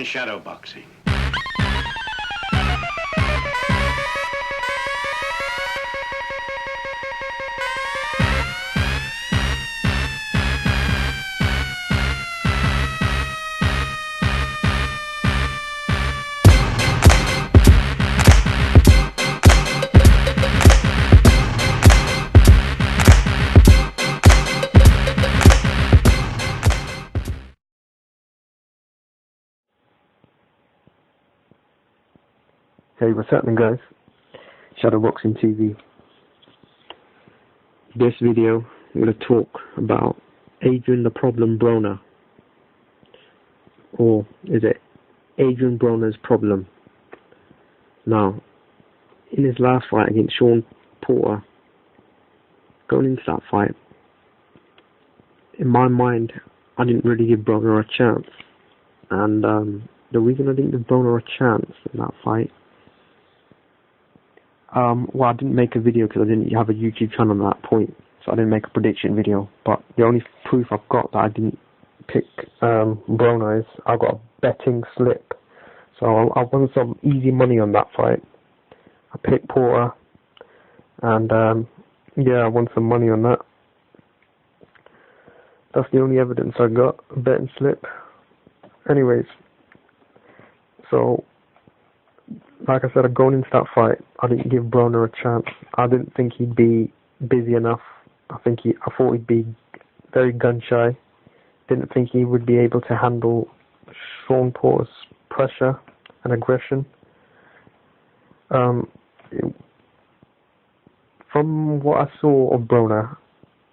Shadow boxing. Hey, what's happening, guys? Shadowboxing TV. This video, I'm going to talk about Adrien the Problem Broner. Or is it Adrien Broner's problem? Now, in his last fight against Sean Porter, going into that fight, in my mind, I didn't really give Broner a chance. And the reason I didn't give Broner a chance in that fight, well, I didn't make a video because I didn't have a YouTube channel at that point, so I didn't make a prediction video. But the only proof I've got that I didn't pick Broner is I got a betting slip. So I won some easy money on that fight. I picked Porter, and yeah, I won some money on that. That's the only evidence I got, a betting slip. Anyways, so like I said, going into that fight, I didn't give Broner a chance. I didn't think he'd be busy enough. I thought he'd be very gun shy. Didn't think he would be able to handle Sean Porter's pressure and aggression. From what I saw of Broner,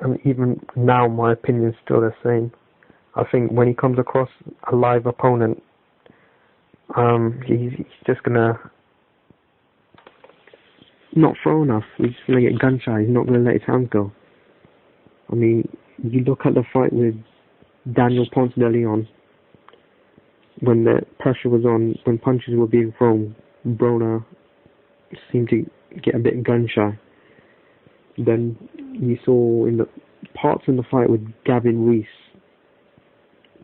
and even now my opinion is still the same, I think when he comes across a live opponent, he's just gonna not throw enough. He's gonna get gun shy. He's not gonna let his hands go. I mean, you look at the fight with Daniel Ponce de Leon. When the pressure was on, when punches were being thrown, Broner seemed to get a bit gun shy. Then you saw in the parts in the fight with Gavin Reese.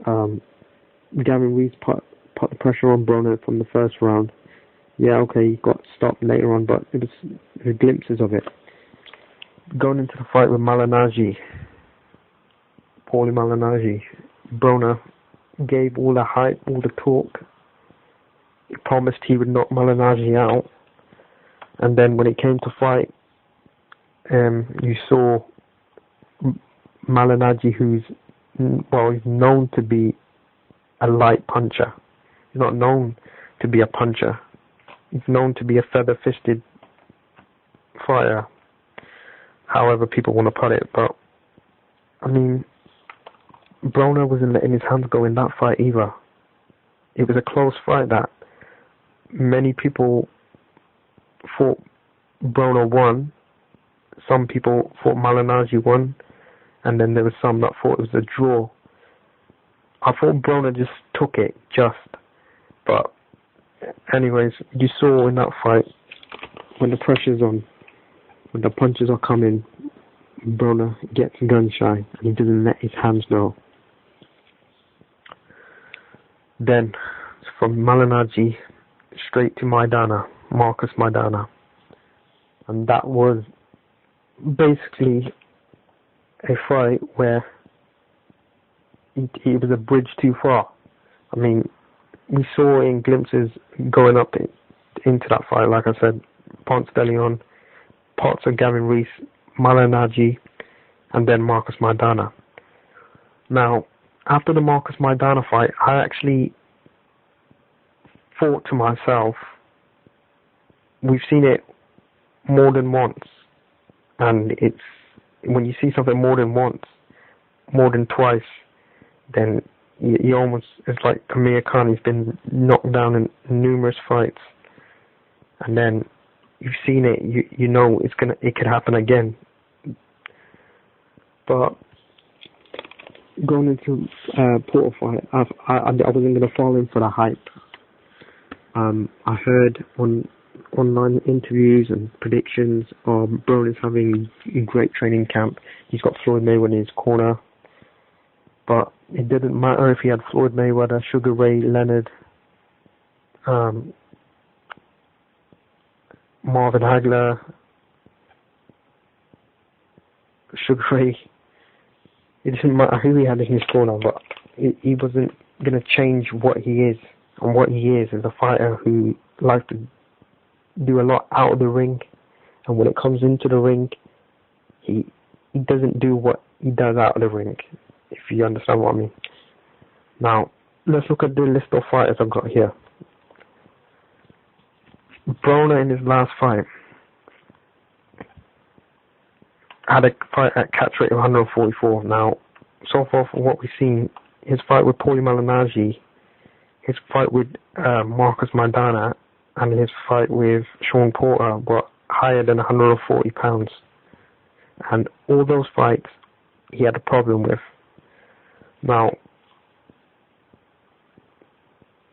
Gavin Reese put the pressure on Broner from the first round. Yeah, okay, he got stopped later on, but it was glimpses of it. Going into the fight with Malignaggi, Paulie Malignaggi, Broner gave all the hype, all the talk. He promised he would knock Malignaggi out, and then when it came to fight, you saw Malignaggi, who's known to be a light puncher. He's not known to be a puncher. He's known to be a feather-fisted fighter, however people want to put it. But, I mean, Broner wasn't letting his hands go in that fight either. It was a close fight that many people thought Broner won. Some people thought Malignaggi won. And then there was some that thought it was a draw. I thought Broner just took it, but anyways, you saw in that fight, when the pressure's on, when the punches are coming, Broner gets gun shy, and he doesn't let his hands go. Then, from Malignaggi, straight to Marcus Maidana. And that was basically a fight where it was a bridge too far. I mean, we saw in glimpses going up into that fight, like I said, Ponce de Leon, parts of Gavin Reese, Malignaggi, and then Marcus Maidana. Now, after the Marcus Maidana fight, I actually thought to myself, we've seen it more than once, and when you see something more than once, more than twice, then you almost, it's like Amir Khan, he's been knocked down in numerous fights, and then you've seen it, you know it could happen again. But going into Porter fight, I wasn't going to fall in for the hype. I heard on online interviews and predictions of Broner's having a great training camp. He's got Floyd Mayweather in his corner. But it didn't matter if he had Floyd Mayweather, Sugar Ray Leonard, Marvin Hagler, Sugar Ray. It didn't matter who he had in his corner, but he wasn't going to change what he is. And what he is a fighter who likes to do a lot out of the ring. And when it comes into the ring, he doesn't do what he does out of the ring, if you understand what I mean. Now, let's look at the list of fighters I've got here. Broner in his last fight had a fight at catch rate of 144. Now, so far from what we've seen, his fight with Paulie Malignaggi, his fight with Marcus Maidana, and his fight with Sean Porter were higher than 140 pounds. And all those fights, he had a problem with. Now,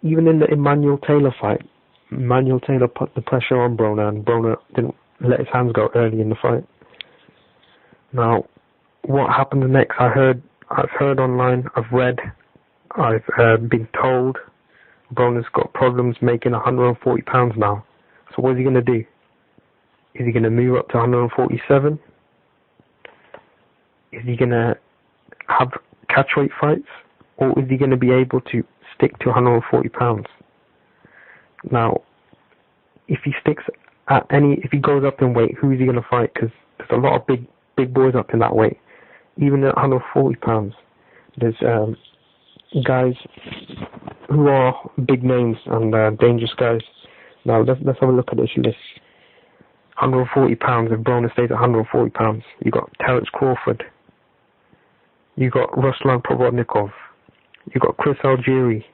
even in the Emmanuel Taylor fight, Emmanuel Taylor put the pressure on Broner, and Broner didn't let his hands go early in the fight. Now, what happened next? I've heard online, I've read, I've been told Broner's got problems making 140 pounds now. So what is he going to do? Is he going to move up to 147? Is he going to have catch weight fights? Or is he going to be able to stick to 140 pounds? Now, if he sticks at if he goes up in weight, who is he going to fight? Because there's a lot of big boys up in that weight. Even at 140 pounds, there's guys who are big names and dangerous guys. Now, let's have a look at this list. 140 pounds, if Broner stays at 140 pounds, you got Terence Crawford, you got Ruslan Provodnikov, you got Chris Algieri,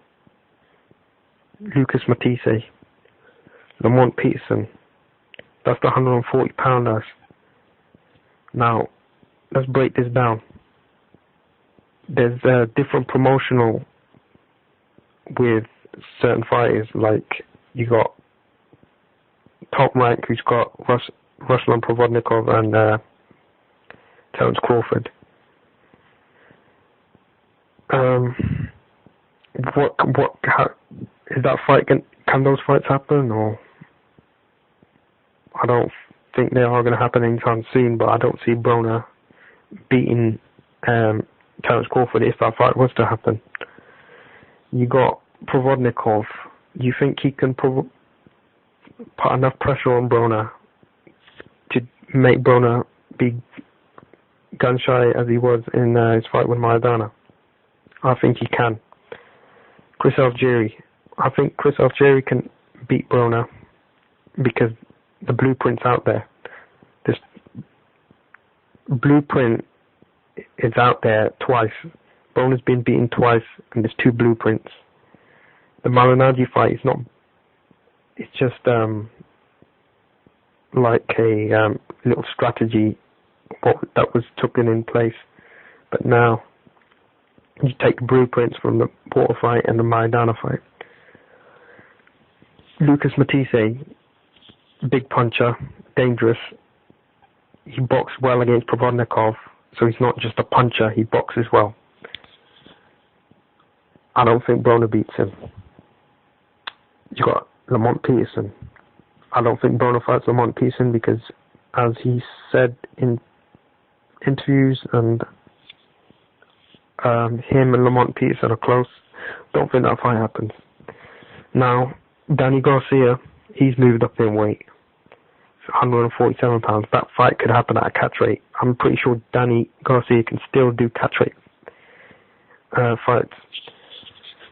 Lucas Matisse, Lamont Peterson. That's the 140 pounders. Now, let's break this down. There's different promotional with certain fighters, like you got Top Rank, who's got Ruslan Provodnikov and Terence Crawford. How is that fight? Can those fights happen? Or I don't think they are going to happen anytime soon. But I don't see Broner beating Terence Crawford if that fight was to happen. You got Provodnikov. You think he can put enough pressure on Broner to make Broner be gun shy as he was in his fight with Maidana? I think he can. Chris Algieri. I think Chris Algieri can beat Broner because the blueprint's out there. This blueprint is out there twice. Broner's been beaten twice, and there's two blueprints. The Malignaggi fight is not. It's just like a little strategy that was taken in place. But now you take blueprints from the Porter fight and the Maidana fight. Lucas Matisse, big puncher, dangerous. He boxed well against Provodnikov, so he's not just a puncher, he boxes well. I don't think Broner beats him. You got Lamont Peterson. I don't think Broner fights Lamont Peterson because, as he said in interviews, and him and Lamont Peterson are close. Don't think that fight happens. Now, Danny Garcia, he's moved up in weight. 147 pounds. That fight could happen at a catch rate. I'm pretty sure Danny Garcia can still do catch rate fights.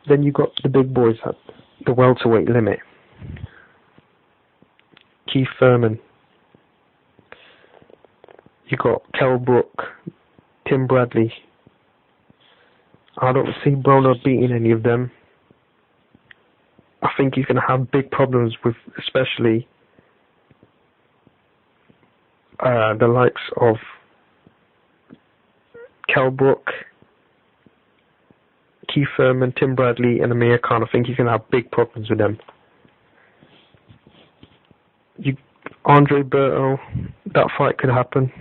Then you got the big boys at the welterweight limit. Keith Thurman. You got Kell Brook, Tim Bradley. I don't see Broner beating any of them. I think he's going to have big problems with, especially the likes of Kell Brook, Keith Thurman, Tim Bradley, and Amir Khan. I think he's going to have big problems with them. Andre Berto, that fight could happen.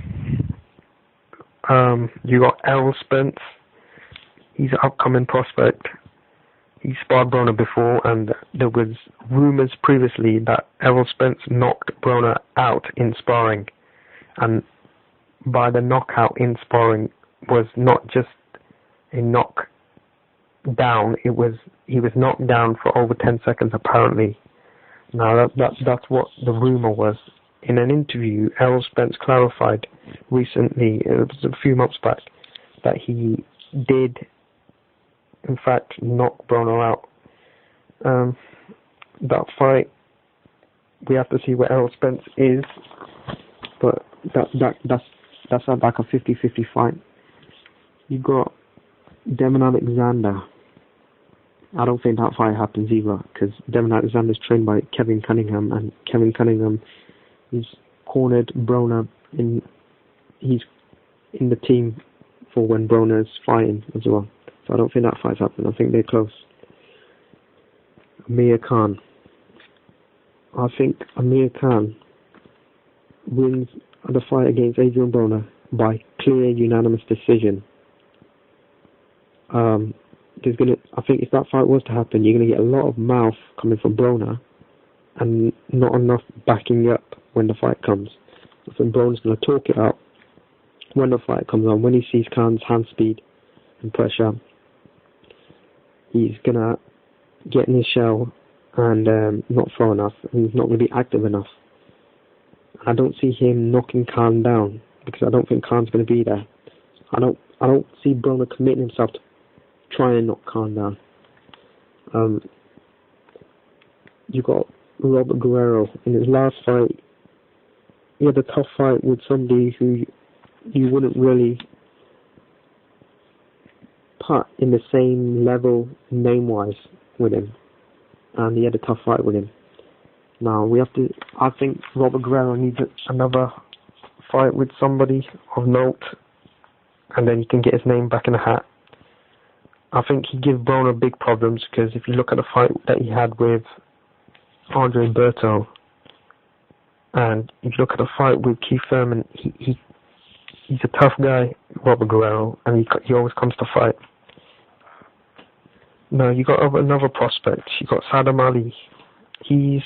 You got Errol Spence. He's an upcoming prospect. he sparred Broner before, and there was rumours previously that Errol Spence knocked Broner out in sparring, and by the knockout in sparring was not just a knock down, he was knocked down for over 10 seconds apparently. Now that's what the rumour was. In an interview, Errol Spence clarified recently, it was a few months back, that he did in fact knock Broner out. That fight, we have to see where Errol Spence is, but that's like a 50-50 fight. You got Devin Alexander. I don't think that fight happens either, because Devin Alexander is trained by Kevin Cunningham, and Kevin Cunningham is cornered Broner he's in the team for when Broner's fighting as well. So I don't think that fight's happening. I think they're close. Amir Khan. I think Amir Khan wins the fight against Adrien Broner by clear unanimous decision. I think if that fight was to happen, you're going to get a lot of mouth coming from Broner and not enough backing up when the fight comes. I think Broner's going to talk it up when the fight comes on. When he sees Khan's hand speed and pressure, he's going to get in his shell and not throw enough, and he's not going to be active enough. I don't see him knocking Khan down, because I don't think Khan's going to be there. I don't see Broner committing himself to try and knock Khan down. You got Robert Guerrero. In his last fight, he had a tough fight with somebody who you wouldn't really put in the same level name-wise with him, and he had a tough fight with him. Now I think Robert Guerrero needs another fight with somebody of note, and then he can get his name back in the hat. I think he gives Broner big problems, because if you look at the fight that he had with Andre Berto, and if you look at the fight with Keith Thurman, he's a tough guy, Robert Guerrero, and he always comes to fight. Now you got another prospect. You got Saddam Ali. He's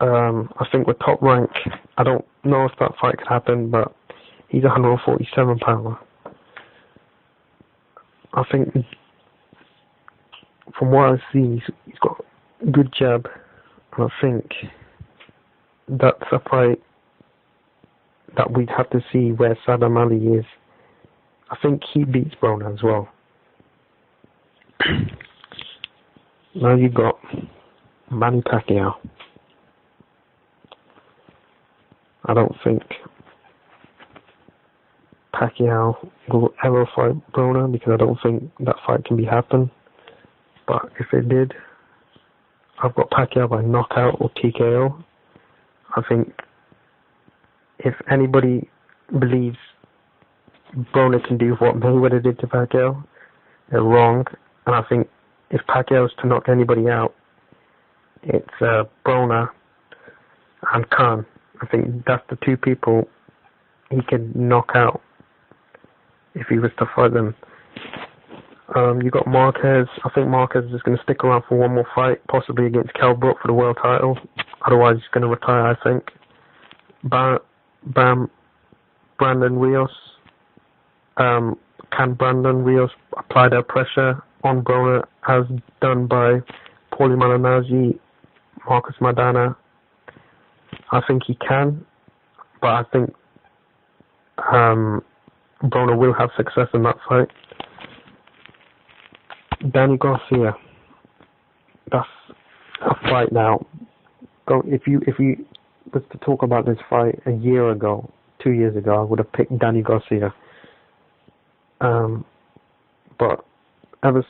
I think with top rank. I don't know if that fight could happen, but he's 147 pounder. I think from what I see, he's got a good jab, and I think that's a fight that we'd have to see where Saddam Ali is. I think he beats Broner as well. Now you got Manny Pacquiao. I don't think Pacquiao will ever fight Broner, because I don't think that fight can be happen. But if it did, I've got Pacquiao by knockout or TKO. I think if anybody believes Broner can do what Mayweather did to Pacquiao, they're wrong. And I think if Pacquiao's to knock anybody out, it's Broner and Khan. I think that's the two people he can knock out if he was to fight them. You got Marquez. I think Marquez is going to stick around for one more fight, possibly against Kell Brook for the world title. Otherwise, he's going to retire, I think. Brandon Rios. Can Brandon Rios apply that pressure on Broner as done by Paulie Malignaggi, Marcus Maidana? I think he can, but I think Broner will have success in that fight. Danny Garcia, that's a fight now. If you was to talk about this fight a year ago, 2 years ago, I would have picked Danny Garcia. But ever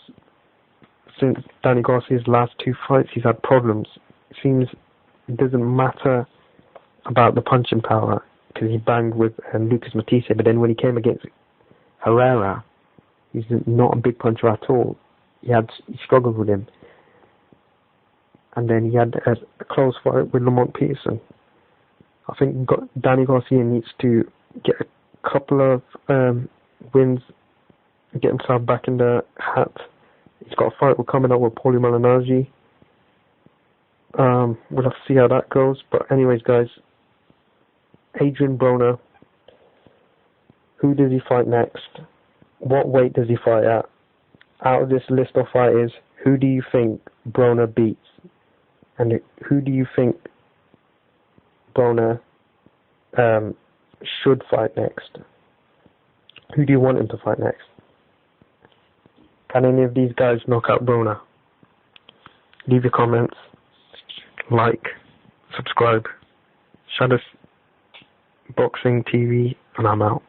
since Danny Garcia's last two fights, he's had problems. It seems it doesn't matter about the punching power, because he banged with Lucas Matisse, but then when he came against Herrera, he's not a big puncher at all. He struggled with him. And then he had a close fight with Lamont Peterson. I think Danny Garcia needs to get a couple of wins, get himself back in the hat He's got a fight coming up with Paulie Malignaggi. We'll have to see how that goes. But anyways, guys, Adrien Broner, who does he fight next? What weight does he fight at? Out of this list of fighters, who do you think Broner beats? And who do you think Broner should fight next? Who do you want him to fight next? Can any of these guys knock out Broner? Leave your comments, like, subscribe. Shadows Boxing TV, and I'm out.